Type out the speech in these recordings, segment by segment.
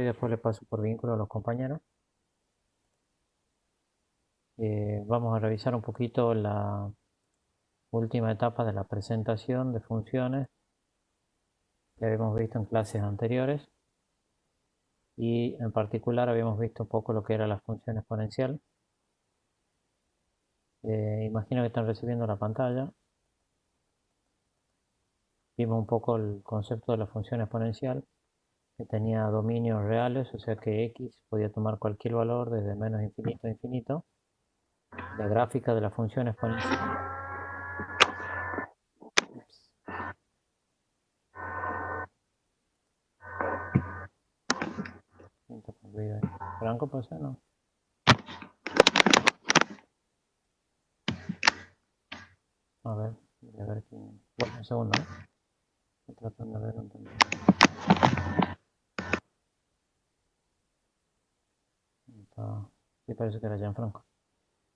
después le paso por vínculo a los compañeros. Vamos a revisar un poquito la última etapa de la presentación de funciones que habíamos visto en clases anteriores, y en particular habíamos visto un poco lo que era la función exponencial. Imagino que están recibiendo la pantalla. Vimos un poco el concepto de la función exponencial, que tenía dominios reales, o sea que x podía tomar cualquier valor desde menos infinito a infinito. La gráfica de la función exponencial. Franco, pues no. A ver, voy a ver quién. Bueno, un segundo, ¿eh? Estoy tratando de ver un tanto. Sí, parece que era Gianfranco.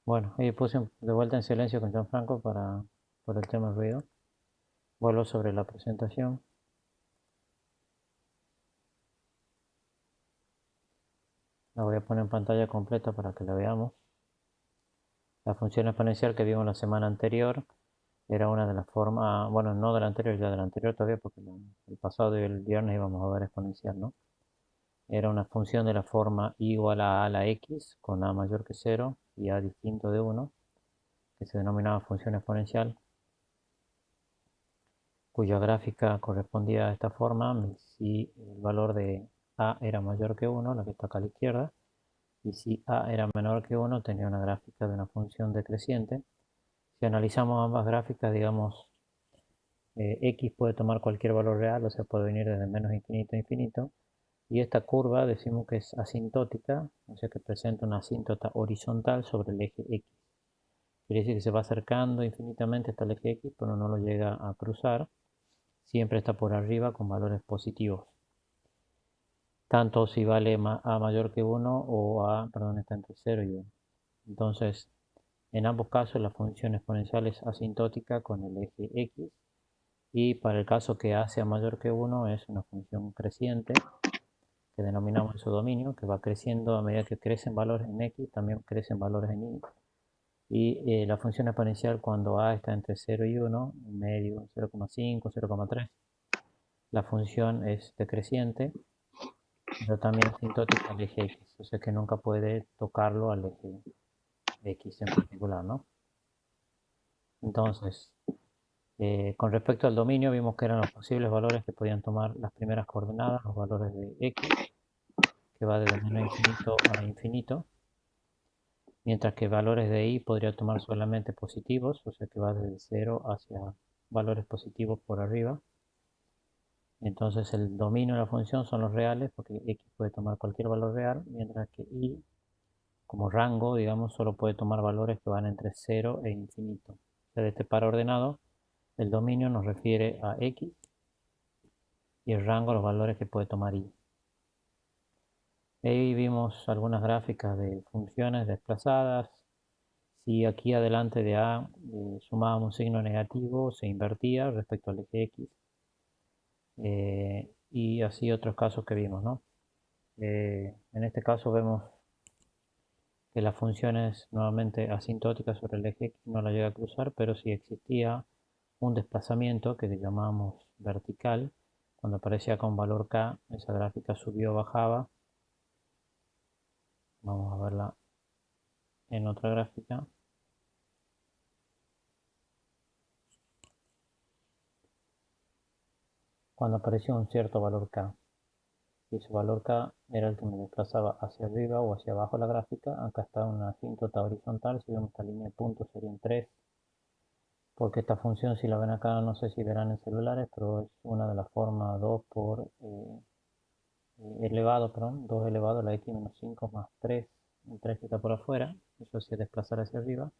Bueno, ahí puse de vuelta en silencio con Gianfranco por el tema del ruido. Vuelvo sobre la presentación. La voy a poner en pantalla completa para que la veamos. La función exponencial que vimos la semana anterior era una de las formas, bueno, no de la anterior, ya de la anterior todavía, porque el pasado y el viernes íbamos a ver exponencial, ¿no? Era una función de la forma y igual a la x con a mayor que 0 y a distinto de 1, que se denominaba función exponencial, cuya gráfica correspondía a esta forma si el valor de a era mayor que 1, la que está acá a la izquierda, y si a era menor que 1 tenía una gráfica de una función decreciente. Si analizamos ambas gráficas, digamos, x puede tomar cualquier valor real, o sea, puede venir desde menos infinito a infinito, y esta curva decimos que es asintótica, o sea que presenta una asíntota horizontal sobre el eje x. Quiere decir que se va acercando infinitamente hasta el eje x, pero no lo llega a cruzar. Siempre está por arriba con valores positivos. Tanto si vale a mayor que 1 o a, perdón, está entre 0 y 1. Entonces, en ambos casos la función exponencial es asintótica con el eje x, y para el caso que a sea mayor que 1 es una función creciente que denominamos en su dominio, que va creciendo a medida que crecen valores en x, también crecen valores en y. Y la función exponencial cuando a está entre 0 y 1, medio 0,5, 0,3, la función es decreciente, pero también asintótica al eje x, o sea que nunca puede tocarlo al eje x en particular, ¿no? Entonces, con respecto al dominio, vimos que eran los posibles valores que podían tomar las primeras coordenadas, los valores de x, que va desde menos infinito a infinito, mientras que valores de y podría tomar solamente positivos, o sea que va desde 0 hacia valores positivos por arriba. Entonces el dominio de la función son los reales, porque x puede tomar cualquier valor real, mientras que y, como rango, digamos, solo puede tomar valores que van entre 0 e infinito. O sea, de este par ordenado, el dominio nos refiere a x y el rango a los valores que puede tomar y. Ahí vimos algunas gráficas de funciones desplazadas. Si aquí adelante de a sumábamos un signo negativo, se invertía respecto al eje x. Y así otros casos que vimos, ¿no? En este caso vemos que la función es nuevamente asintótica sobre el eje x, no la llega a cruzar, pero si existía un desplazamiento que llamamos vertical, cuando aparecía con valor k, esa gráfica subió o bajaba. Vamos a verla en otra gráfica. Cuando apareció un cierto valor k, y ese valor k era el que me desplazaba hacia arriba o hacia abajo la gráfica. Acá está una asíntota horizontal, si vemos esta línea de puntos serían 3, porque esta función, si la ven acá, no sé si verán en celulares, pero es una de las formas 2 por elevado, perdón, 2 elevado a la x menos 5 más 3, el 3 que está por afuera, eso es desplazar hacia arriba,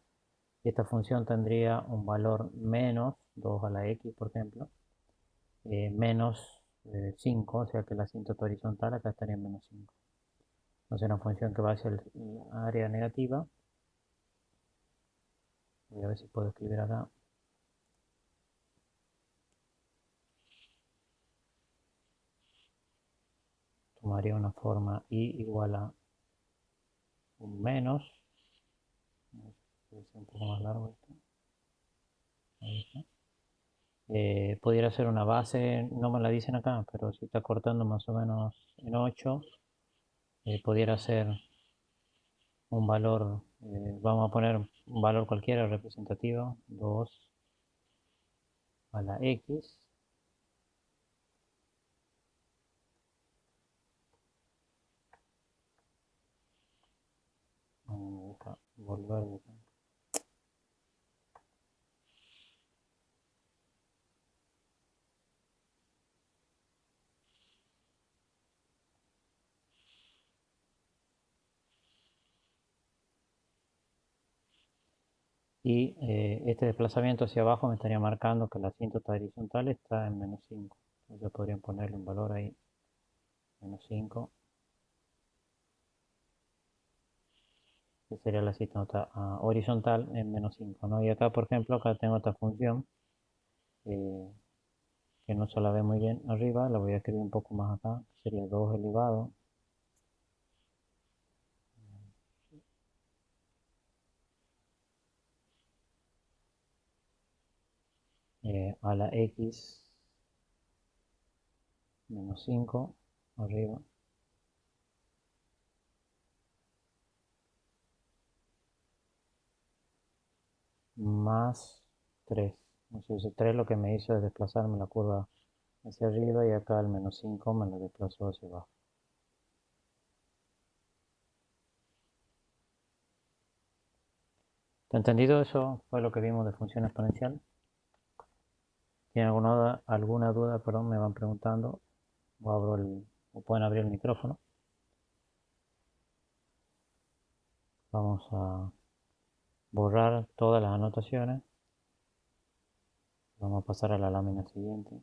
y esta función tendría un valor menos 2 a la x, por ejemplo, menos 5, o sea que la asíntota horizontal acá estaría en menos 5. Entonces una función que va hacia el área negativa. Voy a ver si puedo escribir acá. tomaría una forma y igual a un menos. Puede ser un poco más largo esto. Ahí está. Pudiera ser una base, no me la dicen acá, pero si está cortando más o menos en 8, pudiera ser un valor, vamos a poner un valor cualquiera representativo, 2 a la x. Vamos a volver de acá. Y este desplazamiento hacia abajo me estaría marcando que la asíntota horizontal está en menos 5. Entonces podrían ponerle un valor ahí, menos 5, que sería la asíntota horizontal en menos 5, ¿no? Y acá, por ejemplo, acá tengo esta función eh, que no se la ve muy bien arriba, la voy a escribir un poco más acá, sería 2 elevado a la x menos 5 arriba más 3. Entonces 3 lo que me hizo es desplazarme la curva hacia arriba y acá el menos 5 me lo desplazó hacia abajo. ¿Te ha entendido? Eso fue lo que vimos de función exponencial. ¿Tienen alguna duda? Perdón, me van preguntando. O pueden abrir el micrófono. Vamos a borrar todas las anotaciones. Vamos a pasar a la lámina siguiente.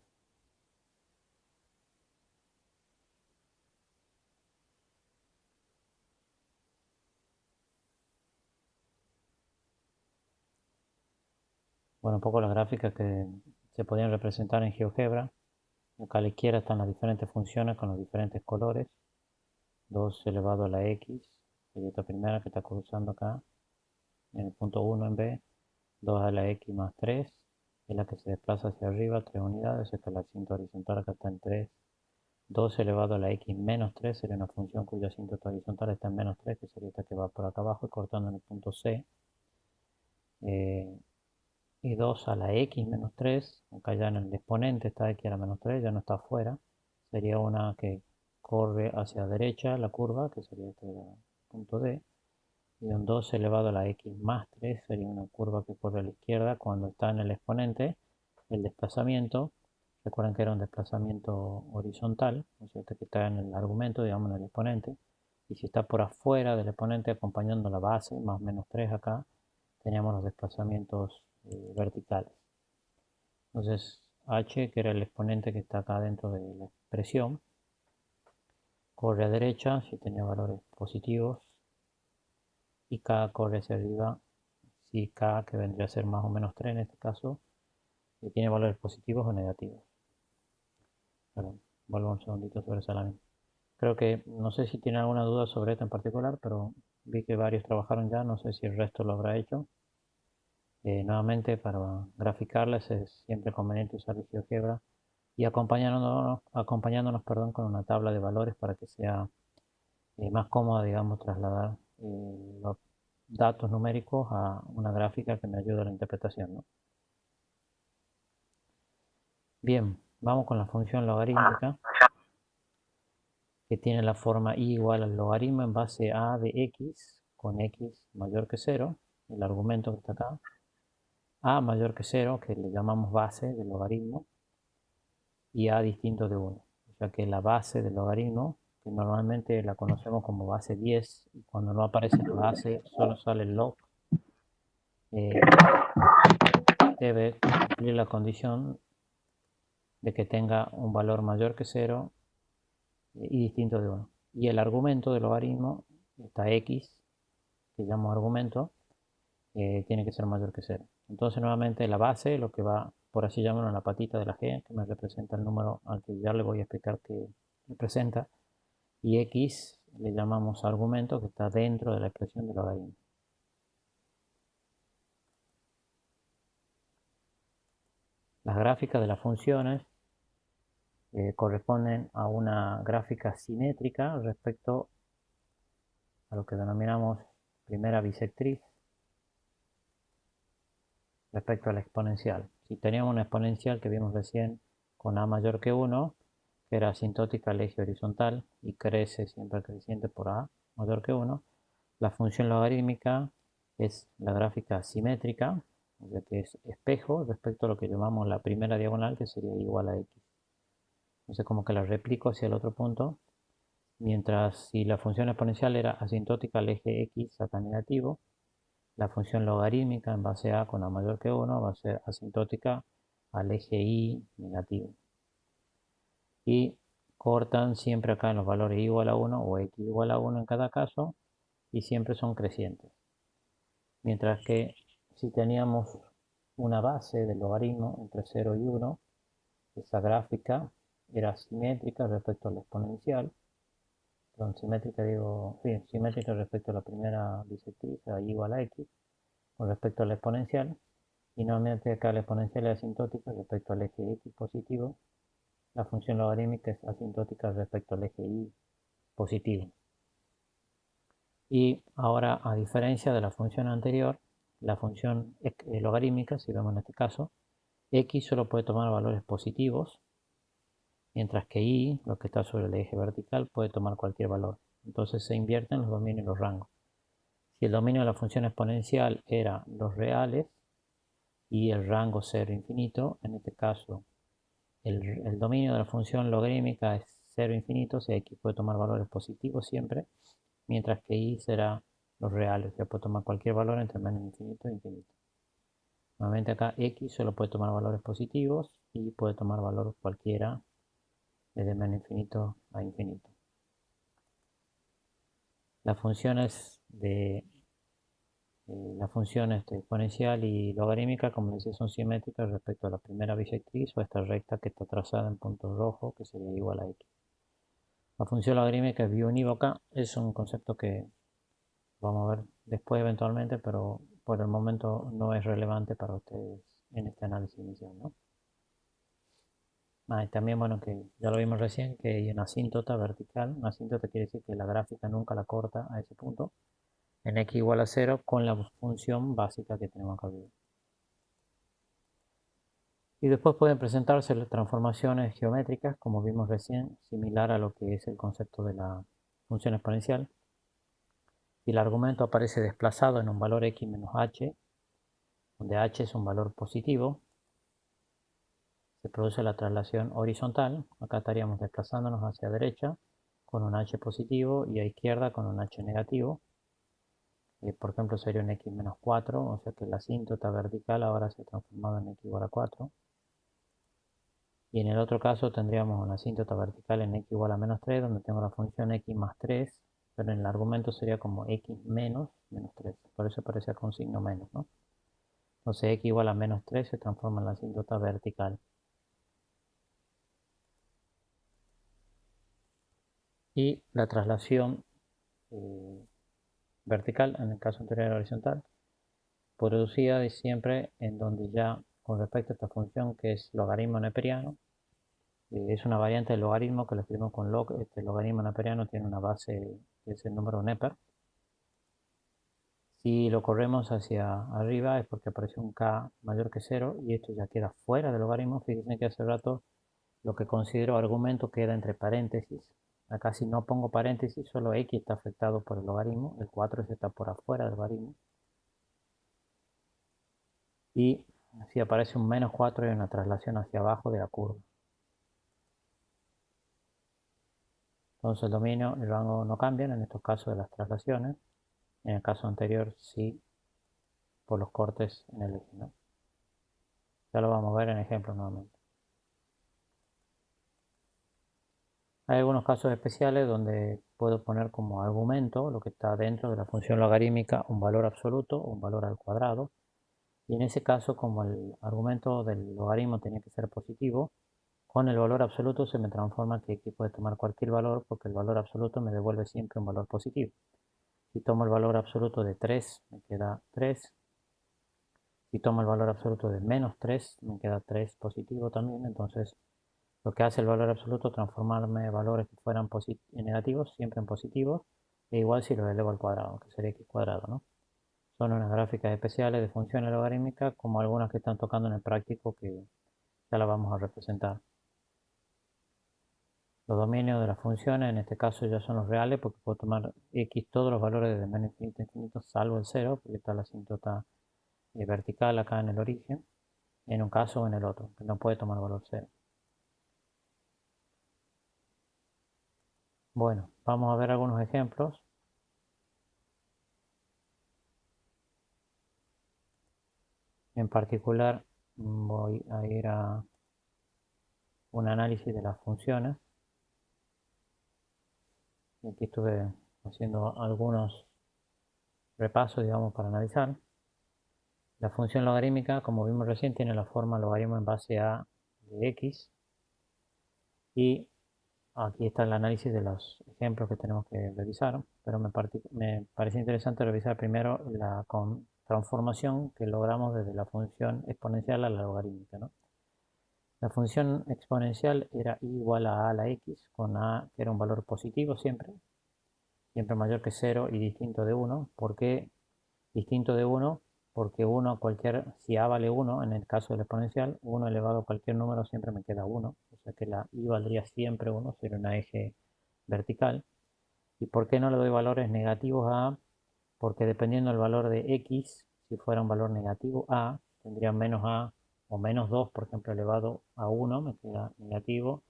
Bueno, un poco las gráficas que se podían representar en GeoGebra. Acá a la izquierda están las diferentes funciones con los diferentes colores. 2 elevado a la x, sería esta primera que está cruzando acá, en el punto 1 en B. 2 a la x más 3, es la que se desplaza hacia arriba, 3 unidades, esta es la asíntota horizontal, acá está en 3. 2 elevado a la x menos 3 sería una función cuya asíntota horizontal está en menos 3, que sería esta que va por acá abajo y cortando en el punto C. Y 2 a la x menos 3, acá ya en el exponente está x a la menos 3, ya no está afuera, sería una que corre hacia la derecha la curva, que sería este punto D, y un 2 elevado a la x más 3 sería una curva que corre a la izquierda cuando está en el exponente. El desplazamiento, recuerden que era un desplazamiento horizontal, ¿no es cierto? Que está en el argumento, digamos en el exponente, y si está por afuera del exponente acompañando la base, más o menos 3 acá, teníamos los desplazamientos verticales. Entonces h, que era el exponente que está acá dentro de la expresión, corre a derecha si tenía valores positivos y k corre hacia arriba si k, que vendría a ser más o menos 3 en este caso, tiene valores positivos o negativos. Perdón, vuelvo un segundito sobre esa lámina. Creo que, no sé si tiene alguna duda sobre esto en particular, pero vi que varios trabajaron ya, no sé si el resto lo habrá hecho. Nuevamente, para graficarles es siempre conveniente usar el GeoGebra y acompañándonos con una tabla de valores para que sea más cómodo, digamos, trasladar los datos numéricos a una gráfica que me ayude a la interpretación, ¿no? Bien, vamos con la función logarítmica, que tiene la forma y igual al logaritmo en base a de x, con x mayor que 0, el argumento que está acá, a mayor que 0, que le llamamos base del logaritmo, y a distinto de 1. O sea que la base del logaritmo, que normalmente la conocemos como base 10, y cuando no aparece la base solo sale el log, eh, debe cumplir la condición de que tenga un valor mayor que 0 y distinto de 1. Y el argumento del logaritmo, esta x, que llamo argumento, tiene que ser mayor que 0. Entonces nuevamente la base, lo que va, por así llamarlo, en la patita de la g, que me representa el número al que ya le voy a explicar que representa, y x le llamamos argumento que está dentro de la expresión de logaritmo. Las gráficas de las funciones corresponden a una gráfica simétrica respecto a lo que denominamos primera bisectriz respecto a la exponencial. Si teníamos una exponencial que vimos recién con a mayor que 1, que era asintótica al eje horizontal y crece siempre creciente por a mayor que 1, la función logarítmica es la gráfica simétrica, o sea que es espejo respecto a lo que llamamos la primera diagonal, que sería igual a x. Entonces como que la replico hacia el otro punto, mientras si la función exponencial era asintótica al eje x acá negativo, la función logarítmica en base a con a mayor que 1 va a ser asintótica al eje y negativo. Y cortan siempre acá en los valores igual a 1 o x igual a 1 en cada caso, y siempre son crecientes. Mientras que si teníamos una base del logaritmo entre 0 y 1, esa gráfica era simétrica respecto a la exponencial. Perdón, simétrica digo, sí, simétrica respecto a la primera bisectriz, y igual a x, con respecto a la exponencial. Y nuevamente acá la exponencial es asintótica respecto al eje x positivo. La función logarítmica es asintótica respecto al eje y positivo. Y ahora, a diferencia de la función anterior, la función logarítmica, si vemos en este caso, x solo puede tomar valores positivos, mientras que y, lo que está sobre el eje vertical, puede tomar cualquier valor. Entonces se invierten los dominios y los rangos. Si el dominio de la función exponencial era los reales y el rango 0 infinito, en este caso el dominio de la función logarítmica es 0 infinito, o sea, x puede tomar valores positivos siempre, mientras que y será los reales, que puede tomar cualquier valor entre menos infinito e infinito. Nuevamente acá x solo puede tomar valores positivos y puede tomar valor cualquiera desde menos infinito a infinito. Las funciones exponencial y logarítmica, como decía, son simétricas respecto a la primera bisectriz o esta recta que está trazada en punto rojo, que sería igual a x. La función logarítmica es biunívoca, es un concepto que vamos a ver después eventualmente, pero por el momento no es relevante para ustedes en este análisis inicial, ¿no? Y también, bueno, que ya lo vimos recién, que hay una asíntota vertical. Una asíntota quiere decir que la gráfica nunca la corta a ese punto, en x igual a 0 con la función básica que tenemos acá arriba. Y después pueden presentarse las transformaciones geométricas, como vimos recién, similar a lo que es el concepto de la función exponencial. Si el argumento aparece desplazado en un valor x menos h, donde h es un valor positivo, se produce la traslación horizontal. Acá estaríamos desplazándonos hacia derecha con un h positivo y a izquierda con un h negativo. Por ejemplo, sería un x menos 4, o sea que la asíntota vertical ahora se ha transformado en x igual a 4. Y en el otro caso tendríamos una asíntota vertical en x igual a menos 3, donde tengo la función x más 3, pero en el argumento sería como x menos 3. Por eso aparece con signo menos, ¿no? Entonces x igual a menos 3 se transforma en la asíntota vertical. Y la traslación vertical, en el caso anterior horizontal, producida de siempre en donde ya con respecto a esta función que es logaritmo neperiano, es una variante del logaritmo que lo escribimos con log. Este logaritmo neperiano tiene una base que es el número neper. Si lo corremos hacia arriba es porque apareció un k mayor que 0 y esto ya queda fuera del logaritmo. Fíjense que hace rato lo que considero argumento queda entre paréntesis. Acá si no pongo paréntesis, solo x está afectado por el logaritmo, el 4 está por afuera del logaritmo. Y si aparece un menos 4 hay una traslación hacia abajo de la curva. Entonces el dominio y el rango no cambian en estos casos de las traslaciones. En el caso anterior sí, por los cortes en el eje, ¿no? Ya lo vamos a ver en ejemplos nuevamente. Hay algunos casos especiales donde puedo poner como argumento lo que está dentro de la función logarítmica, un valor absoluto o un valor al cuadrado. Y en ese caso, como el argumento del logaritmo tenía que ser positivo, Con el valor absoluto se me transforma que x puede tomar cualquier valor porque el valor absoluto me devuelve siempre un valor positivo. Si tomo el valor absoluto de 3, me queda 3. Si tomo el valor absoluto de menos 3, me queda 3 positivo también. Entonces, lo que hace el valor absoluto es transformarme valores que fueran negativos siempre en positivos, e igual si los elevo al cuadrado, que sería x cuadrado, ¿no? Son unas gráficas especiales de funciones logarítmicas, como algunas que están tocando en el práctico, que ya las vamos a representar. Los dominios de las funciones, en este caso ya son los reales, porque puedo tomar x todos los valores desde menos infinito a infinito, salvo el 0, porque está la asíntota vertical acá en el origen, en un caso o en el otro, que no puede tomar valor 0. Bueno, vamos a ver algunos ejemplos. En particular, voy a ir a un análisis de las funciones. Aquí estuve haciendo algunos repasos, digamos, para analizar. La función logarítmica, como vimos recién, tiene la forma logaritmo en base a de x. Y aquí está el análisis de los ejemplos que tenemos que revisar, pero me parece interesante revisar primero la transformación que logramos desde la función exponencial a la logarítmica, ¿no? La función exponencial era i igual a la x, con a que era un valor positivo siempre mayor que 0 y distinto de 1. ¿Por qué distinto de 1? Porque si a vale 1, en el caso del exponencial, 1 elevado a cualquier número siempre me queda 1. O sea que la i valdría siempre 1, sería una eje vertical. ¿Y por qué no le doy valores negativos a a? Porque dependiendo del valor de x, si fuera un valor negativo a, tendría menos a o menos 2, por ejemplo, elevado a 1, me queda negativo.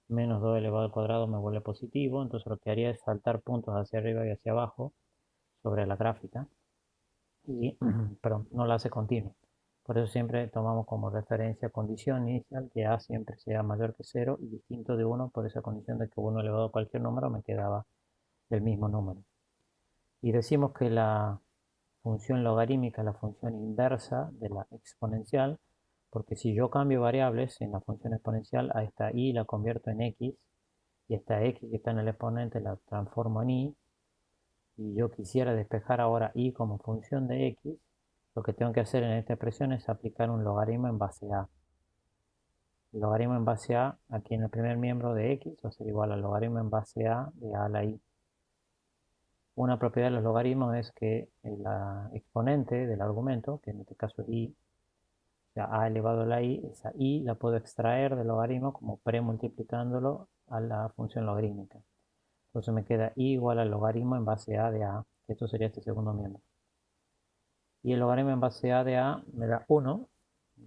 Menos 2 elevado al cuadrado me vuelve positivo. Entonces lo que haría es saltar puntos hacia arriba y hacia abajo sobre la gráfica. Y, perdón, no la hace continua. Por eso siempre tomamos como referencia condición inicial que a siempre sea mayor que 0 y distinto de 1 por esa condición de que 1 elevado a cualquier número me quedaba el mismo número. Y decimos que la función logarítmica es la función inversa de la exponencial, porque si yo cambio variables en la función exponencial, a esta y la convierto en x, y esta x que está en el exponente la transformo en y, y yo quisiera despejar ahora y como función de x, lo que tengo que hacer en esta expresión es aplicar un logaritmo en base a. El logaritmo en base a, aquí en el primer miembro de x, va a ser igual al logaritmo en base a de a a la i. Una propiedad de los logaritmos es que la exponente del argumento, que en este caso es i, o sea, a elevado a la i, esa i la puedo extraer del logaritmo como premultiplicándolo a la función logarítmica. Entonces me queda i igual al logaritmo en base a de a, que esto sería este segundo miembro. Y el logaritmo en base a de a me da 1.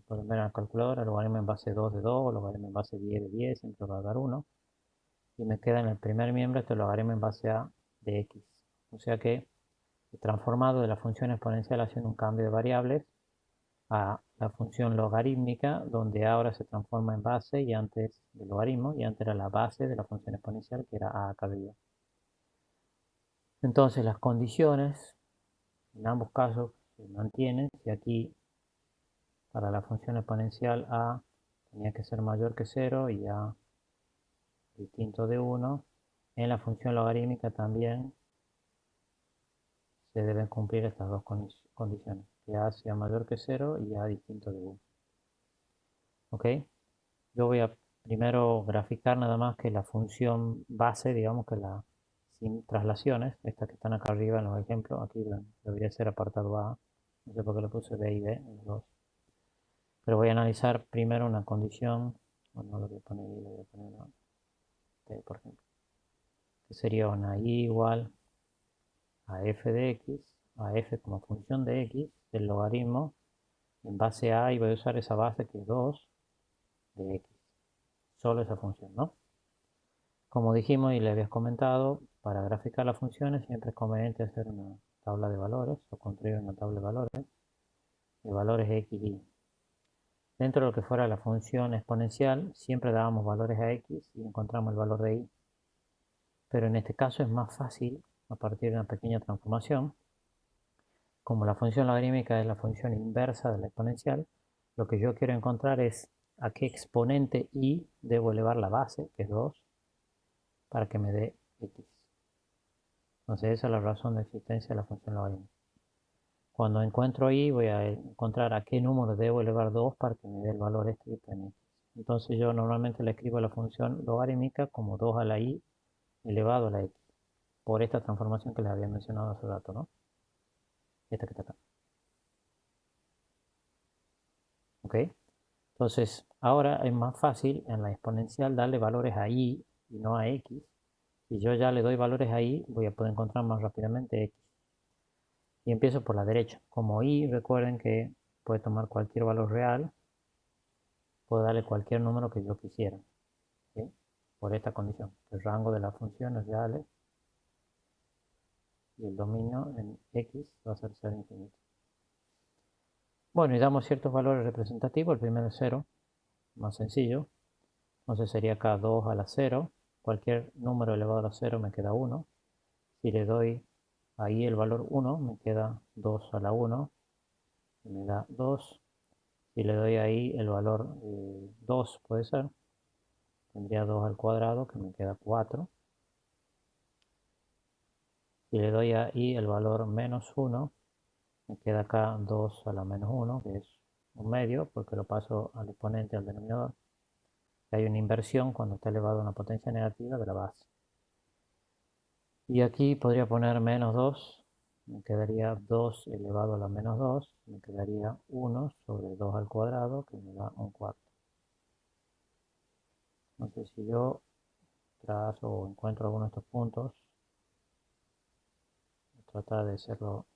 Pueden ver en la calculadora, el logaritmo en base 2 de 2, el logaritmo en base 10 de 10, siempre va a dar 1. Y me queda en el primer miembro este logaritmo en base a de x. O sea que he transformado de la función exponencial haciendo un cambio de variables a la función logarítmica, donde ahora se transforma en base y antes del logaritmo, y antes era la base de la función exponencial, que era a acá arriba. Entonces las condiciones en ambos casos se mantienen. Si aquí para la función exponencial a tenía que ser mayor que 0 y a distinto de 1, en la función logarítmica también se deben cumplir estas dos condiciones, que a sea mayor que 0 y a distinto de 1. ¿Ok? Yo voy a primero graficar nada más que la función base, digamos que la sin traslaciones, estas que están acá arriba en los ejemplos, aquí debería ser apartado A, no sé por qué le puse B y B, los dos. Pero voy a analizar primero una condición, o no lo voy a poner I, lo voy a poner T, por ejemplo, que sería una I igual a f de x, a f como función de x, del logaritmo en base a, y voy a usar esa base que es 2 de x, solo esa función, ¿no? Como dijimos y le habías comentado, para graficar las funciones siempre es conveniente hacer una tabla de valores o construir una tabla de valores x y. Dentro de lo que fuera la función exponencial, siempre dábamos valores a x y encontramos el valor de y. Pero en este caso es más fácil, a partir de una pequeña transformación, como la función logarítmica es la función inversa de la exponencial, lo que yo quiero encontrar es a qué exponente y debo elevar la base, que es 2, para que me dé x. Entonces esa es la razón de existencia de la función logarítmica. Cuando encuentro y, voy a encontrar a qué número debo elevar 2 para que me dé el valor este que está en x. Entonces yo normalmente le escribo la función logarítmica como 2 a la y elevado a la x, por esta transformación que les había mencionado hace rato, ¿no? Esta que está acá. ¿Ok? Entonces, ahora es más fácil en la exponencial darle valores a y no a x. Si yo ya le doy valores a y, voy a poder encontrar más rápidamente x. Y empiezo por la derecha. Como y, recuerden que puede tomar cualquier valor real, puedo darle cualquier número que yo quisiera. ¿Sí? Por esta condición. El rango de las funciones reales y el dominio en x va a ser 0 infinito. Bueno, y damos ciertos valores representativos. El primero es 0, más sencillo. Entonces sería acá 2 a la 0. Cualquier número elevado a la 0 me queda 1. Si le doy ahí el valor 1, me queda 2 a la 1, que me da 2. Si le doy ahí el valor 2, puede ser, tendría 2 al cuadrado, que me queda 4. Si le doy ahí el valor menos 1, me queda acá 2 a la menos 1, que es un medio, porque lo paso al exponente, al denominador. Hay una inversión cuando está elevado a una potencia negativa de la base. Y aquí podría poner menos 2, me quedaría 2 elevado a la menos 2, me quedaría 1 sobre 2 al cuadrado, que me da un cuarto. Entonces si yo trazo o encuentro alguno de estos puntos, tratar de hacerlo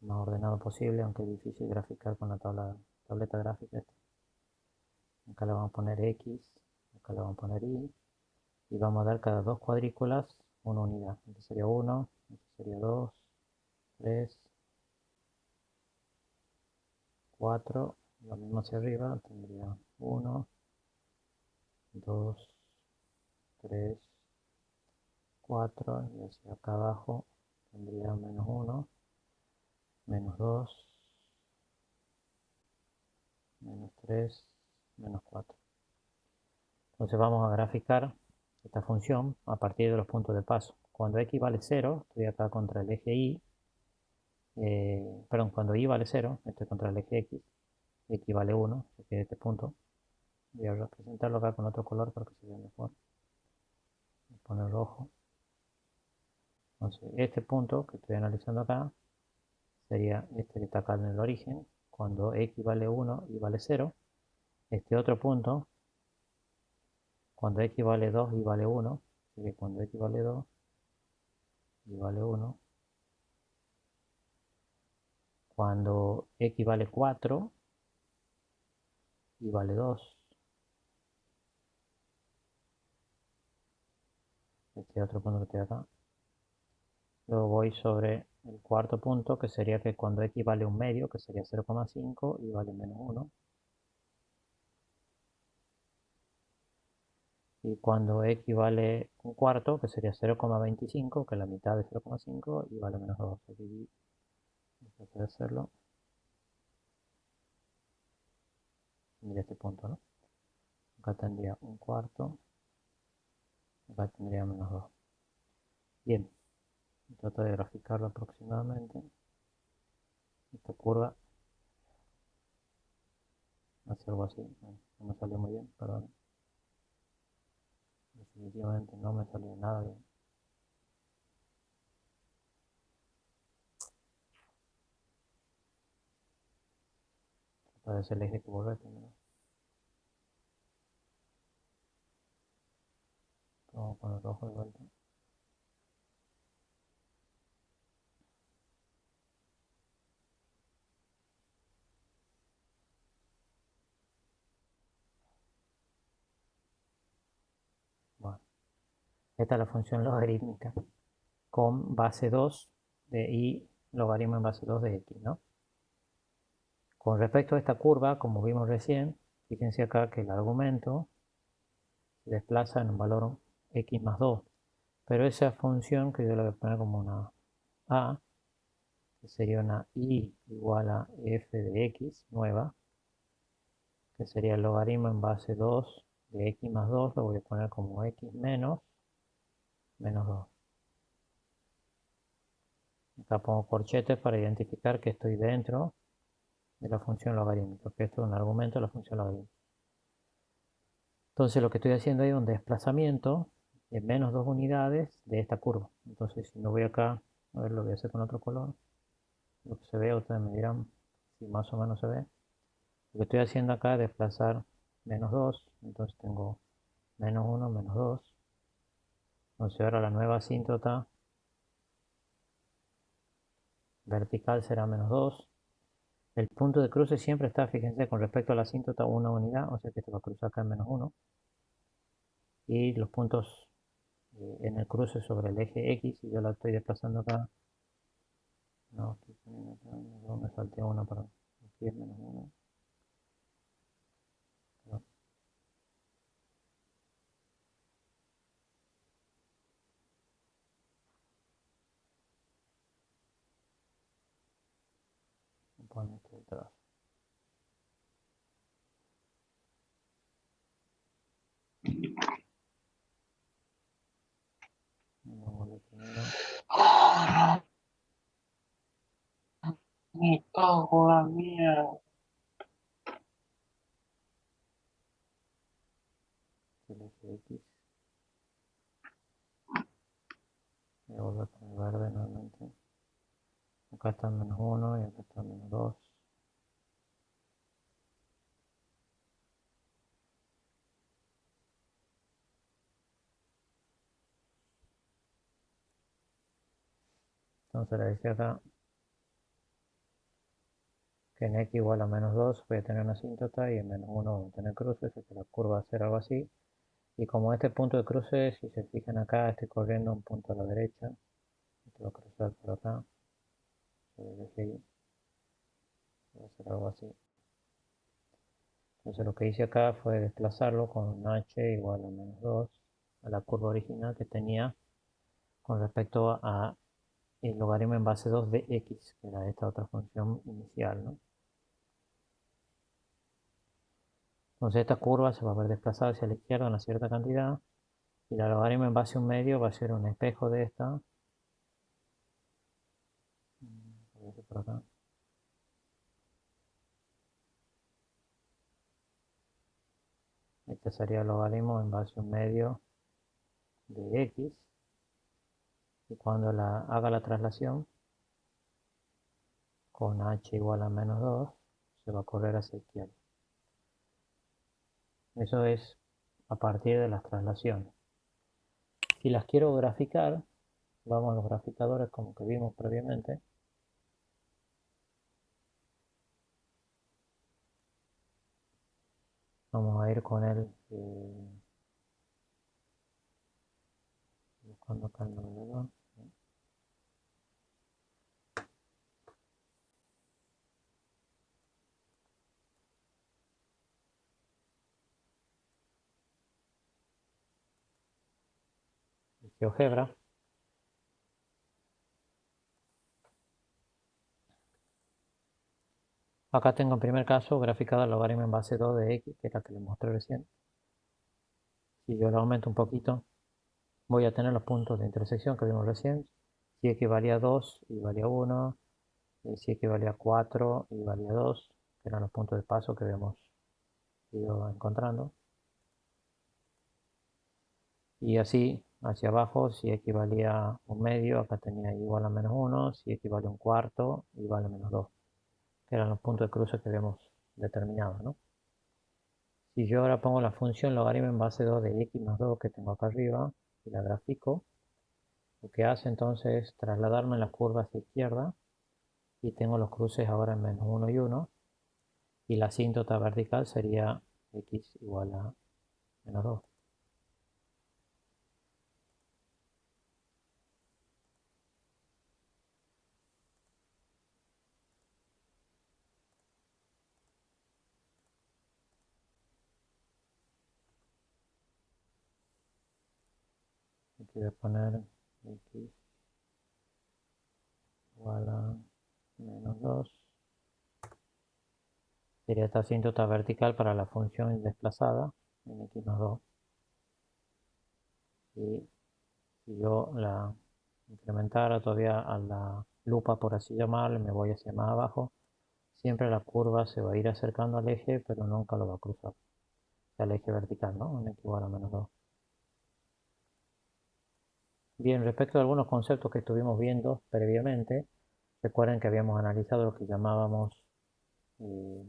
más ordenado posible, aunque es difícil graficar con la tableta gráfica. Acá le vamos a poner X, acá le vamos a poner Y, y vamos a dar cada dos cuadrículas una unidad. Este sería 1, este sería 2, 3, 4, lo mismo hacia arriba, tendría 1, 2, 3, 4, y hacia acá abajo tendría menos 1, menos 2, menos 3, menos 4. Entonces vamos a graficar esta función a partir de los puntos de paso. Cuando x vale 0, estoy acá contra el eje y, perdón, cuando y vale 0, estoy contra el eje x vale 1, que es este punto. Voy a representarlo acá con otro color para que se vea mejor. Voy a poner rojo. Entonces este punto que estoy analizando acá sería este que está acá en el origen, cuando x vale 1 y vale 0. Este otro punto, cuando x vale 2 y vale 1, así que cuando x vale 2 y vale 1, cuando x vale 4 y vale 2, este otro punto que estoy acá. Luego voy sobre el cuarto punto, que sería que cuando x vale un medio, que sería 0,5 y vale menos 1. Y cuando x vale un cuarto, que sería 0,25, que es la mitad de 0,5 y vale menos 2. Aquí tratar de hacerlo. Tendría este punto, ¿no? Acá tendría un cuarto, acá tendría menos 2. Bien, trato de graficarlo aproximadamente. Esta curva hace algo así. No me salió muy bien, perdón. Definitivamente no me salió nada bien. Tratar de hacer el eje que correcto, ¿no? Vamos con el rojo de vuelta. Bueno, esta es la función logarítmica con base 2 de y logaritmo en base 2 de x, ¿no? Con respecto a esta curva, como vimos recién, fíjense acá que el argumento se desplaza en un valor x más 2. Pero esa función que yo le voy a poner como una a, que sería una y igual a f de x nueva, que sería el logaritmo en base 2 de x más 2, lo voy a poner como x menos 2. Acá pongo corchetes para identificar que estoy dentro de la función logarítmica, que esto es un argumento de la función logarítmica. Entonces lo que estoy haciendo es un desplazamiento de menos 2 unidades de esta curva. Entonces si me voy acá, a ver, lo voy a hacer con otro color. Lo que se ve, ustedes me dirán si más o menos se ve. Lo que estoy haciendo acá es desplazar menos 2, entonces tengo menos 1, menos 2. Entonces ahora la nueva asíntota vertical será menos 2. El punto de cruce siempre está, fíjense, con respecto a la asíntota, una unidad, o sea que esto va a cruzar acá en menos 1. Y los puntos en el cruce sobre el eje X, y yo la estoy desplazando acá. No, estoy poniendo acá, no, me salté una, perdón. Aquí es menos 1. No, pone esto detrás. Vamos a primero. Me cago en la mierda. El eje X. Voy a volver a poner verde nuevamente. Acá está menos 1 y acá está menos 2. Entonces le decía acá que en x igual a menos 2 voy a tener una asíntota y en menos 1 voy a tener cruces, así que la curva va a ser algo así. Y como este punto de cruce, si se fijan acá, estoy corriendo un punto a la derecha. Esto va a cruzar por acá. Va a ser algo así. Entonces lo que hice acá fue desplazarlo con un h igual a menos 2 a la curva original que tenía con respecto a el logaritmo en base 2 de x, que era esta otra función inicial, ¿no? Entonces esta curva se va a ver desplazada hacia la izquierda una cierta cantidad y la logaritmo en base a un medio va a ser un espejo de esta. Por acá. Este sería el logaritmo en base a un medio de x. Y cuando haga la traslación con h igual a menos 2, se va a correr hacia la izquierda. Eso es a partir de las traslaciones. Si las quiero graficar, vamos a los graficadores como que vimos previamente. Vamos a ir con el buscando acá el navegador. GeoGebra. Acá tengo en primer caso graficada el logaritmo en base 2 de x, que es la que les mostré recién. Si yo lo aumento un poquito, voy a tener los puntos de intersección que vimos recién. Si x valía 2 y valía 1, si x valía 4 y valía 2, que eran los puntos de paso que habíamos ido encontrando. Y así, hacia abajo, si x valía un medio, acá tenía igual a menos 1, si x vale un cuarto, igual a menos 2, que eran los puntos de cruce que habíamos determinado, ¿no? Si yo ahora pongo la función logaritmo en base 2 de x más 2 que tengo acá arriba y la grafico, lo que hace entonces es trasladarme la curva hacia izquierda y tengo los cruces ahora en menos 1 y 1 y la asíntota vertical sería x igual a menos 2. Aquí voy a poner x igual a menos 2. Sería esta asíntota vertical para la función desplazada en x más 2. Y si yo la incrementara todavía a la lupa, por así llamarle, me voy hacia más abajo, siempre la curva se va a ir acercando al eje, pero nunca lo va a cruzar. O sea, al eje vertical, ¿no? En x igual a menos 2. Bien, respecto a algunos conceptos que estuvimos viendo previamente, recuerden que habíamos analizado lo que llamábamos eh,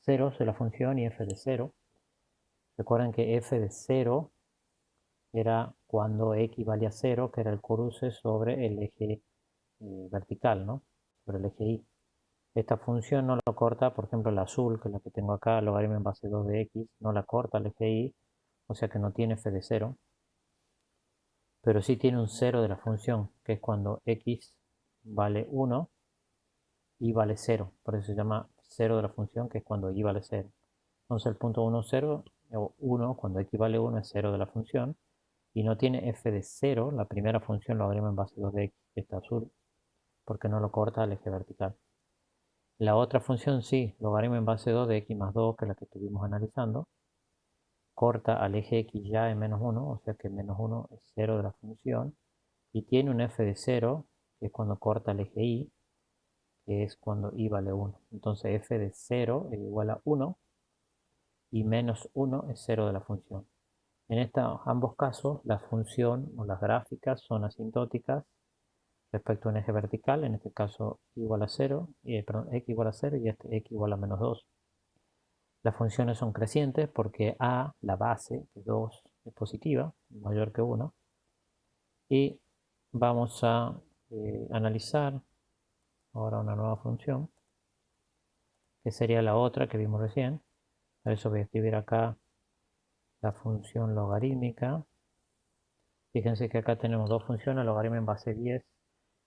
ceros de la función y f de 0. Recuerden que f de 0 era cuando x valía 0, que era el cruce sobre el eje vertical, ¿no? Sobre el eje y. Esta función no la corta, por ejemplo, el azul, que es la que tengo acá, logaritmo en base 2 de x, no la corta el eje y, o sea que no tiene f de 0, pero sí tiene un 0 de la función, que es cuando x vale 1 y vale 0, por eso se llama 0 de la función, que es cuando y vale 0. Entonces el punto 1, 0, o 1, cuando x vale 1 es 0 de la función, y no tiene f de 0, la primera función logaritmo en base 2 de x, que está azul, porque no lo corta al eje vertical. La otra función sí, logaritmo en base 2 de x más 2, que es la que estuvimos analizando, corta al eje x ya en menos 1, o sea que menos 1 es 0 de la función, y tiene un f de 0, que es cuando corta el eje y, que es cuando y vale 1. Entonces f de 0 es igual a 1, y menos 1 es 0 de la función. En ambos casos, la función o las gráficas son asintóticas respecto a un eje vertical, en este caso igual a 0, perdón, x igual a 0 y este x igual a menos 2. Las funciones son crecientes porque a, la base, que es 2, es positiva, mayor que 1. Y vamos a analizar ahora una nueva función, que sería la otra que vimos recién. Por eso voy a escribir acá la función logarítmica. Fíjense que acá tenemos dos funciones, el logaritmo en base 10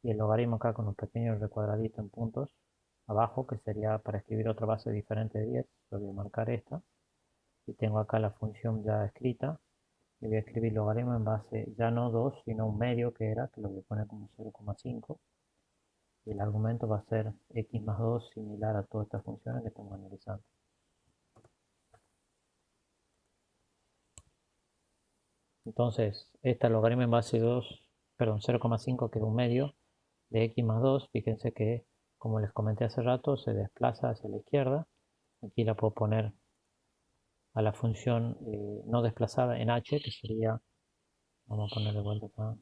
y el logaritmo acá con un pequeño recuadradito en puntos abajo, que sería para escribir otra base diferente de 10. Yo voy a marcar esta. Y tengo acá la función ya escrita. Y voy a escribir logaritmo en base ya no 2, sino un medio, que era, que lo voy a poner como 0,5. Y el argumento va a ser x más 2, similar a todas estas funciones que estamos analizando. Entonces, esta logaritmo en base 2, perdón, 0,5, que es un medio de x más 2, fíjense que, como les comenté hace rato, se desplaza hacia la izquierda. Aquí la puedo poner a la función no desplazada en h, que sería, vamos a poner de vuelta acá,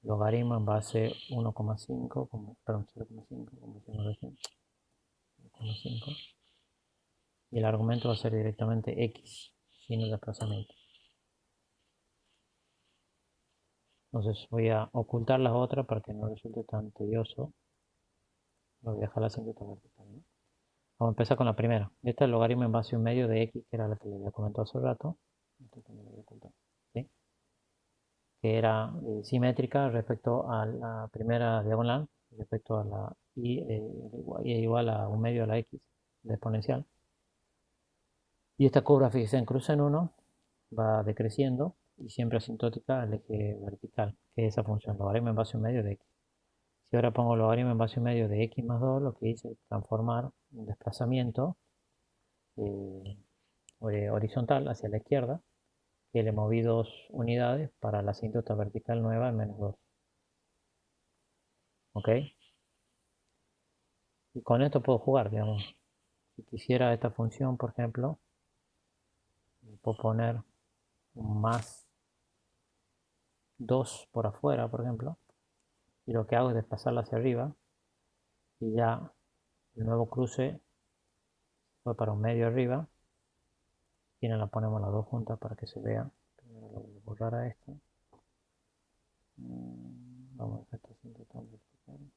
logaritmo en base 1,5, perdón, 0,5, como decimos recién, 1,5. Y el argumento va a ser directamente x, sin el desplazamiento. Entonces voy a ocultar las otras para que no resulte tan tedioso. Lo voy a dejar así vertical, ¿no? Vamos a empezar con la primera. Esta es el logaritmo en base a un medio de x, que era la que les había comentado hace rato. Esto también lo voy a ocultar, ¿sí? Que era simétrica respecto a la primera diagonal, respecto a la y, igual a un medio de la x de exponencial. Y esta curva, fíjense, en cruce en 1, va decreciendo y siempre asintótica al eje vertical, que es esa función, logaritmo en base a un medio de x. Si ahora pongo logaritmo en base a un medio de x más 2, lo que hice es transformar un desplazamiento eh, horizontal hacia la izquierda, que le moví 2 unidades para la asíntota vertical nueva en menos 2. ¿Ok? Y con esto puedo jugar, digamos. Si quisiera esta función, por ejemplo, puedo poner un más 2 por afuera, por ejemplo, y lo que hago es desplazarla hacia arriba, y ya el nuevo cruce fue para un medio arriba, y ahora la ponemos las dos juntas para que se vea. Primero lo voy a borrar a esta. Vamos a dejar esta asíntota vertical.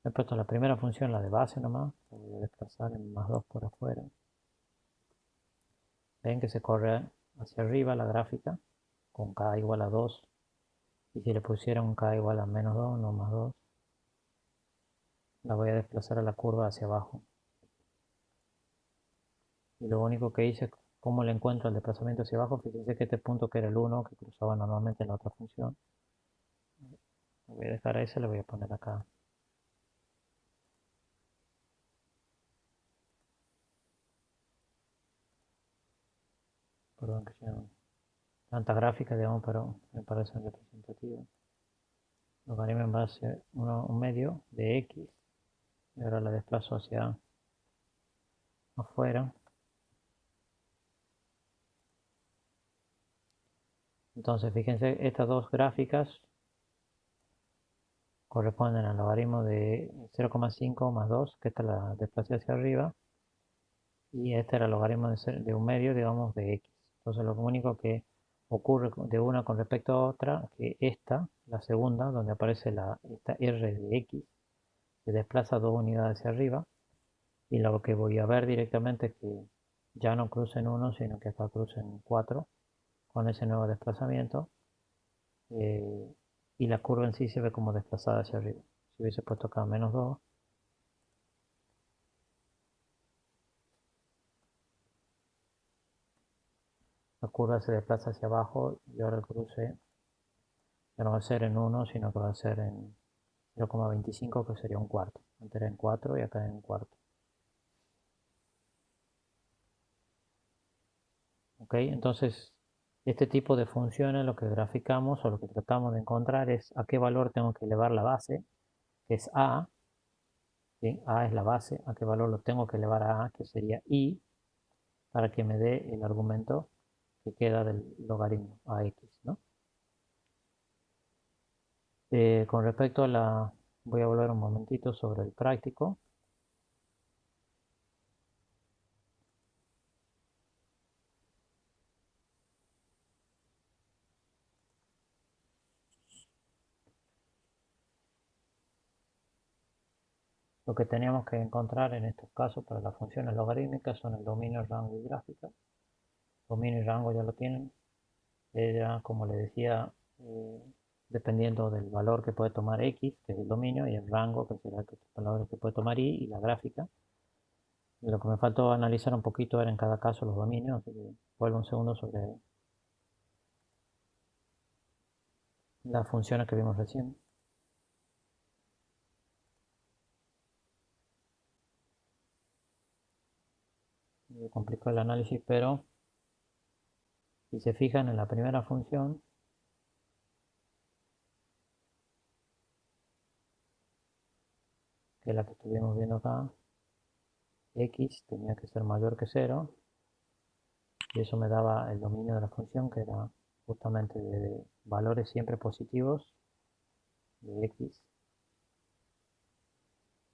He puesto la primera función, la de base nomás, la voy a desplazar en más 2 por afuera. Ven que se corre hacia arriba la gráfica, con k igual a 2, y si le pusiera un k igual a menos 2, no más 2, la voy a desplazar a la curva hacia abajo. Y lo único que hice ¿Cómo le encuentro el desplazamiento hacia abajo? Fíjense que este punto que era el 1 que cruzaba normalmente en la otra función. Lo voy a dejar a ese, le voy a poner acá. Perdón que sea tanta gráfica, digamos, pero me parece representativo. Logaritmo en base 1 medio de x. Y ahora la desplazo hacia afuera. Entonces, fíjense, estas dos gráficas corresponden al logaritmo de 0,5 más 2, que esta la desplacé hacia arriba, y este era el logaritmo de un medio, digamos, de x. Entonces, lo único que ocurre de una con respecto a otra, que esta, la segunda, donde aparece esta r de x, se desplaza 2 unidades hacia arriba, y lo que voy a ver directamente es que ya no crucen 1, sino que acá crucen 4, con ese nuevo desplazamiento, eh, y la curva en sí se ve como desplazada hacia arriba. Si hubiese puesto acá -2, la curva se desplaza hacia abajo y ahora el cruce ya no va a ser en 1, sino que va a ser en 0,25, que sería un cuarto. Antes era en 4 y acá en un cuarto. ¿Ok? Entonces, este tipo de funciones lo que graficamos o lo que tratamos de encontrar es a qué valor tengo que elevar la base, que es a. ¿Sí? A es la base, a qué valor lo tengo que elevar a a, que sería i, para que me dé el argumento que queda del logaritmo ax, ¿no? Con respecto a la... Voy a volver un momentito sobre el práctico. Lo que teníamos que encontrar en estos casos para las funciones logarítmicas son el dominio, rango y gráfica. Dominio y rango ya lo tienen. Ella, como le decía, eh, dependiendo del valor que puede tomar x, que es el dominio, y el rango, que será el valor que puede tomar y la gráfica. Lo que me faltó analizar un poquito era en cada caso los dominios, así que vuelvo un segundo sobre las funciones que vimos recién. Me complicó el análisis, pero si se fijan en la primera función, que es la que estuvimos viendo acá, x tenía que ser mayor que 0, y eso me daba el dominio de la función, que era justamente de valores siempre positivos de x.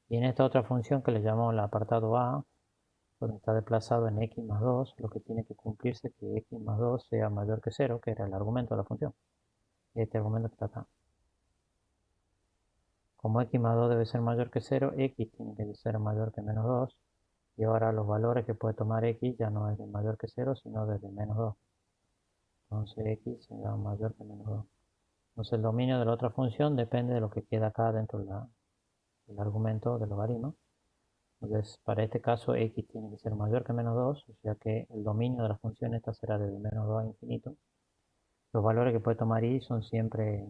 Y en esta otra función que le llamamos el apartado a, donde está desplazado en x más 2, lo que tiene que cumplirse es que x más 2 sea mayor que 0, que era el argumento de la función. Este argumento que está acá. Como x más 2 debe ser mayor que 0, x tiene que ser mayor que menos 2. Y ahora los valores que puede tomar x ya no es de mayor que 0, sino desde menos 2. Entonces x será mayor que menos 2. Entonces el dominio de la otra función depende de lo que queda acá dentro del argumento del logaritmo. Entonces para este caso x tiene que ser mayor que menos 2, o sea que el dominio de la función esta será desde menos 2 a infinito. Los valores que puede tomar y son siempre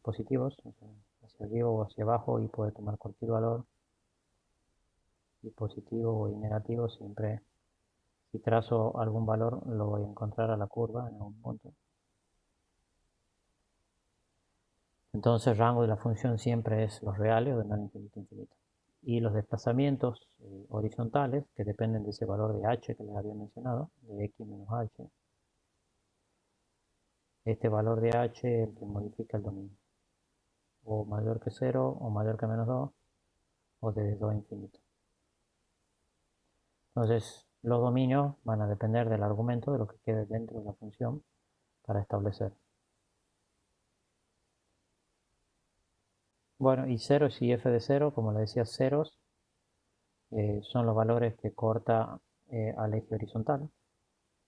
positivos, o sea, hacia arriba o hacia abajo, y puede tomar cualquier valor, y positivo y negativo siempre. Si trazo algún valor lo voy a encontrar a la curva en algún punto. Entonces el rango de la función siempre es los reales o de 9 infinito a infinito. Y los desplazamientos horizontales, que dependen de ese valor de h que les había mencionado, de x menos h. Este valor de h es el que modifica el dominio. O mayor que 0, o mayor que menos 2, o de 2 a infinito. Entonces los dominios van a depender del argumento, de lo que quede dentro de la función para establecer. Bueno, y ceros y f de 0, como le decía, ceros son los valores que corta al eje horizontal.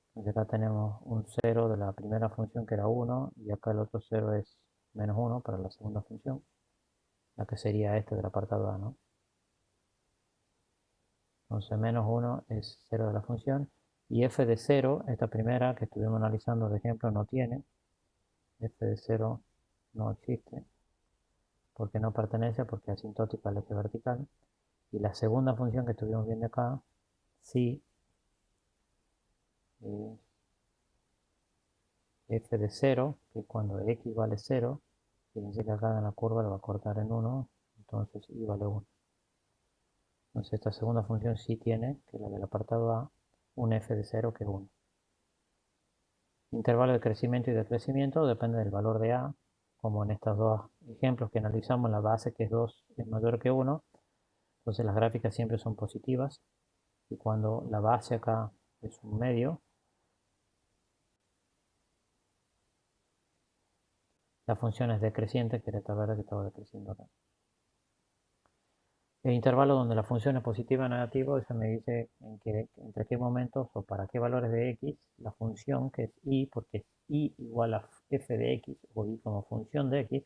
Entonces acá tenemos un 0 de la primera función, que era 1, y acá el otro 0 es menos 1 para la segunda función, la que sería este del apartado A, ¿no? Entonces menos 1 es 0 de la función, Y f de 0, esta primera que estuvimos analizando de ejemplo, no tiene. F de 0 no existe, porque no pertenece, porque es asintótica al eje vertical. Y la segunda función que estuvimos viendo acá, sí, f de 0, que cuando x vale 0, fíjense que acá en la curva lo va a cortar en 1, entonces y vale 1. Entonces esta segunda función sí tiene, que es la del apartado A, un f de 0 que es 1. Intervalo de crecimiento y decrecimiento depende del valor de A, como en estos dos ejemplos que analizamos, la base que es 2 es mayor que 1, entonces las gráficas siempre son positivas, y cuando la base acá es un medio, la función es decreciente, que era esta verde que estaba decreciendo acá. El intervalo donde la función es positiva o negativa, eso me dice entre qué momentos o para qué valores de x la función, que es y, porque es y igual a f de x, o y como función de x.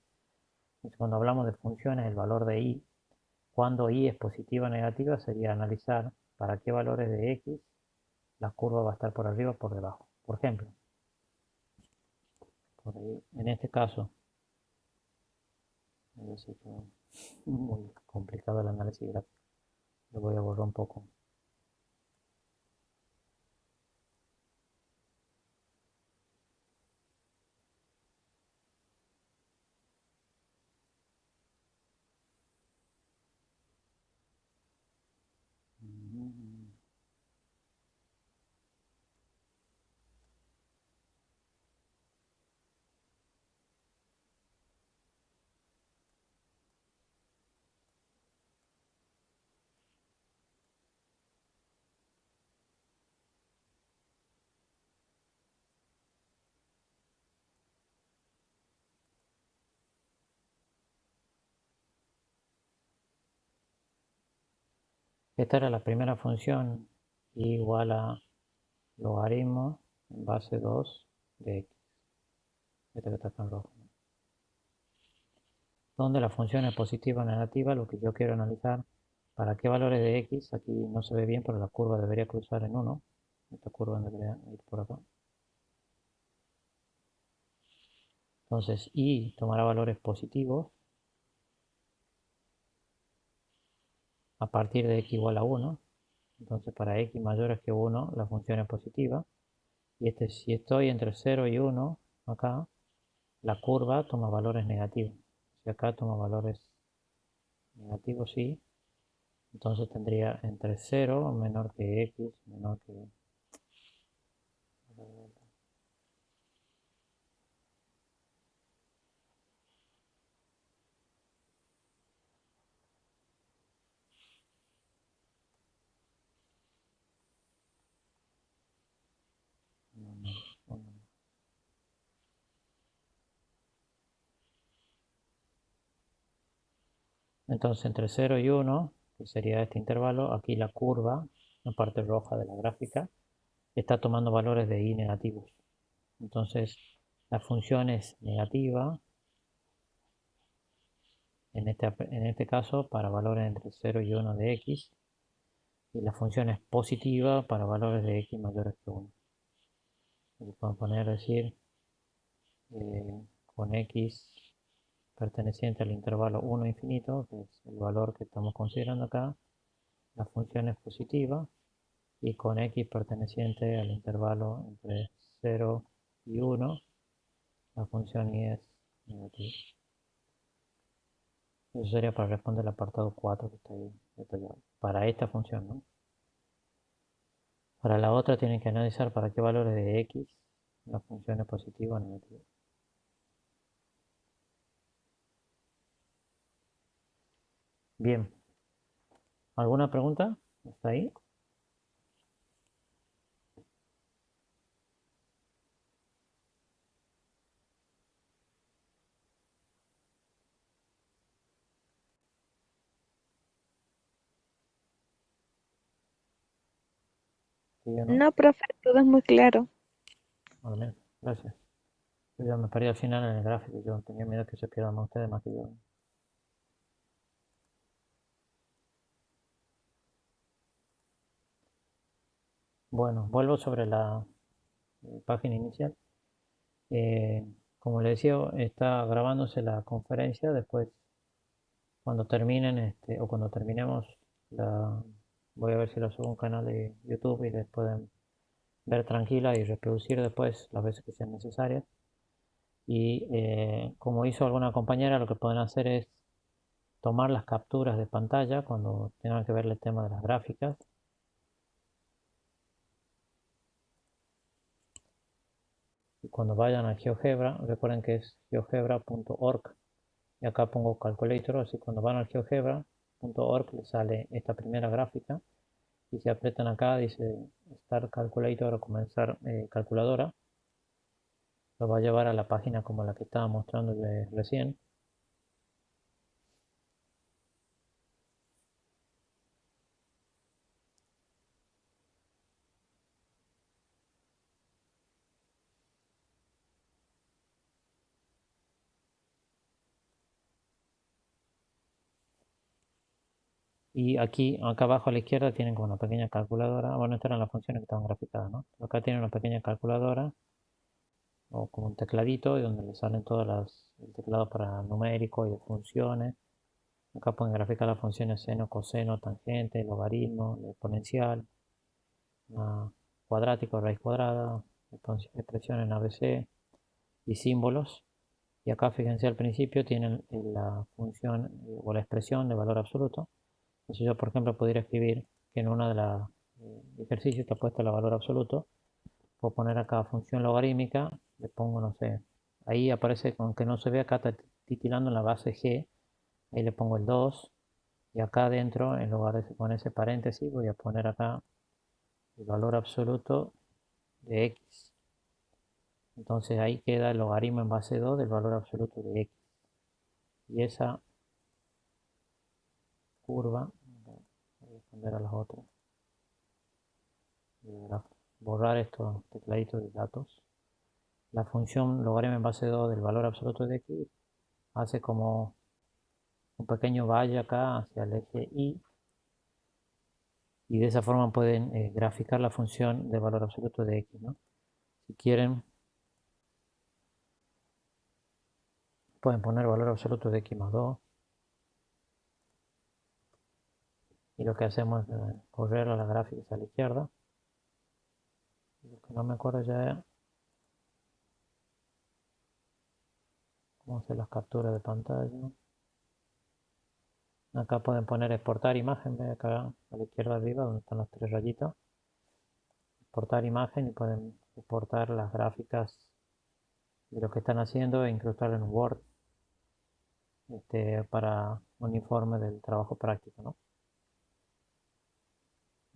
Entonces, cuando hablamos de funciones, el valor de y, cuando y es positiva o negativa, sería analizar para qué valores de x la curva va a estar por arriba o por debajo. Por ejemplo, por ahí, en este caso, muy complicado el análisis gráfico. Lo voy a borrar un poco. Esta era la primera función, y igual a logaritmo en base 2 de x. Esta que está acá en rojo. Donde la función es positiva o negativa, lo que yo quiero analizar, para qué valores de x, aquí no se ve bien, pero la curva debería cruzar en 1. Esta curva debería ir por acá. Entonces, y tomará valores positivos a partir de x igual a 1. Entonces, para x mayores que 1, la función es positiva. Y si estoy entre 0 y 1, acá, la curva toma valores negativos. Si acá toma valores negativos, sí, entonces tendría entre 0 menor que x, menor que... Entonces entre 0 y 1, que sería este intervalo, aquí la curva, la parte roja de la gráfica, está tomando valores de y negativos. Entonces la función es negativa, en este caso para valores entre 0 y 1 de x, y la función es positiva para valores de x mayores que 1. Podemos poner, decir, con x perteneciente al intervalo 1 infinito, que es el valor que estamos considerando acá, la función es positiva, y con x perteneciente al intervalo entre 0 y 1, la función y es negativa. Eso sería para responder el apartado 4 que está ahí detallado. Para esta función, ¿no? Para la otra tienen que analizar para qué valores de x la función es positiva o negativa. Bien. ¿Alguna pregunta? ¿Está ahí? ¿Sí o no? No, profe, todo es muy claro. Vale, gracias. Yo ya me perdí al final en el gráfico. Yo tenía miedo que se pierdan más ustedes más que yo. Bueno, vuelvo sobre la página inicial. Como le decía, está grabándose la conferencia. Después, cuando terminen, o cuando terminemos, la, voy a ver si la subo a un canal de YouTube y les pueden ver tranquila y reproducir después las veces que sean necesarias. Y como hizo alguna compañera, lo que pueden hacer es tomar las capturas de pantalla cuando tengan que ver el tema de las gráficas. Y cuando vayan a GeoGebra, recuerden que es geogebra.org. Y acá pongo calculator, así cuando van al geogebra.org les sale esta primera gráfica. Y si apretan acá dice Start Calculator o comenzar calculadora, lo va a llevar a la página como la que estaba mostrando recién. Y aquí, acá abajo a la izquierda tienen como una pequeña calculadora. Bueno, estas eran las funciones que estaban graficadas, ¿no? Acá tienen una pequeña calculadora o como un tecladito y donde le salen todas el teclado para numérico y de funciones. Acá pueden graficar las funciones seno, coseno, tangente, logaritmo, exponencial, cuadrático, raíz cuadrada, expresiones en ABC y símbolos. Y acá fíjense al principio tienen la función o la expresión de valor absoluto. Entonces yo por ejemplo podría escribir que en una de los ejercicios está puesto el valor absoluto. Puedo poner acá función logarítmica, le pongo no sé, ahí aparece, aunque no se ve acá está titilando en la base G, ahí le pongo el 2 y acá adentro en lugar de poner ese paréntesis voy a poner acá el valor absoluto de x. Entonces ahí queda el logaritmo en base 2 del valor absoluto de x. Y esa curva, voy a poner a las otras, voy a borrar estos tecladitos de datos. La función logaritmo en base 2 del valor absoluto de x hace como un pequeño valle acá hacia el eje y de esa forma pueden graficar la función de valor absoluto de x, ¿no? Si quieren pueden poner valor absoluto de x más 2 y lo que hacemos es correr a la gráfica hacia la izquierda. Lo que no me acuerdo ya es cómo hacer las capturas de pantalla. Acá pueden poner exportar imagen, ve acá a la izquierda arriba donde están las tres rayitas. Exportar imagen y pueden exportar las gráficas de lo que están haciendo e incrustarlo en Word para un informe del trabajo práctico, ¿no?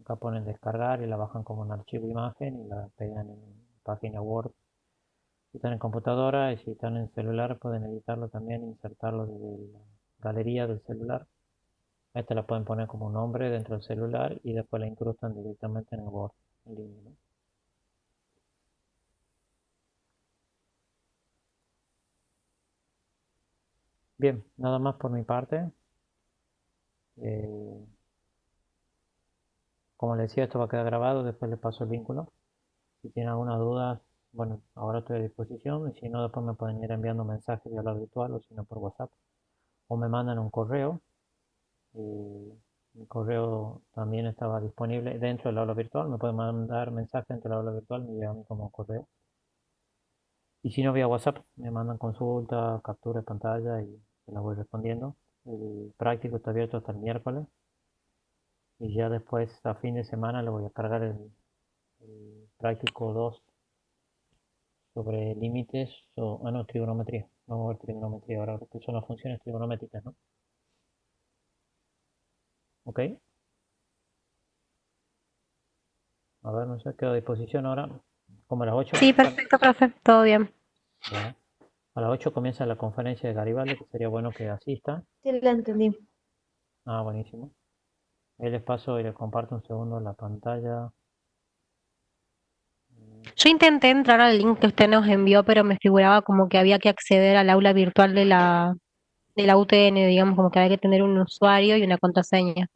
Acá ponen descargar y la bajan como un archivo imagen y la pegan en página Word. Si están en computadora y si están en celular pueden editarlo también, insertarlo desde la galería del celular. A esta la pueden poner como nombre dentro del celular y después la incrustan directamente en el Word en línea, ¿no? Bien, nada más por mi parte. Eh, como les decía, esto va a quedar grabado, después les paso el vínculo. Si tienen alguna duda, bueno, ahora estoy a disposición y si no, después me pueden ir enviando mensajes de habla virtual o si no por WhatsApp. O me mandan un correo. Mi correo también estaba disponible dentro del aula virtual. Me pueden mandar mensajes dentro del aula virtual, me llegan como correo. Y si no, vía WhatsApp, me mandan consulta, captura de pantalla y se las voy respondiendo. El práctico está abierto hasta el miércoles. Y ya después, a fin de semana, le voy a cargar el práctico 2 sobre límites, no, trigonometría. Vamos a ver trigonometría ahora, que son las funciones trigonométricas, ¿no? Ok. A ver, no sé, quedo a disposición ahora. Como a las 8. Sí, perfecto, profe, todo bien. Bueno, a las 8 comienza la conferencia de Garibaldi, que sería bueno que asista. Sí, la entendí. Ah, buenísimo. Ahí les paso y les comparto un segundo la pantalla. Yo intenté entrar al link que usted nos envió, pero me figuraba como que había que acceder al aula virtual de la UTN, digamos, como que había que tener un usuario y una contraseña.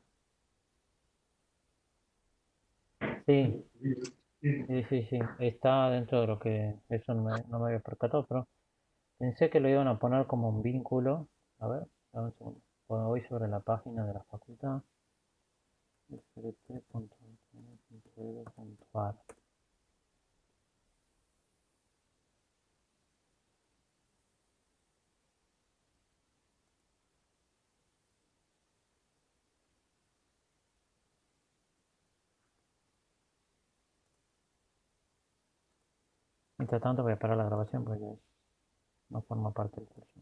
Sí, Sí, sí, sí, está dentro de lo que eso no me había percatado, pero pensé que lo iban a poner como un vínculo. A ver, dame un segundo. Cuando voy sobre la página de la facultad, fct.edu.ar. Mientras tanto voy a parar la grabación porque no forma parte del curso.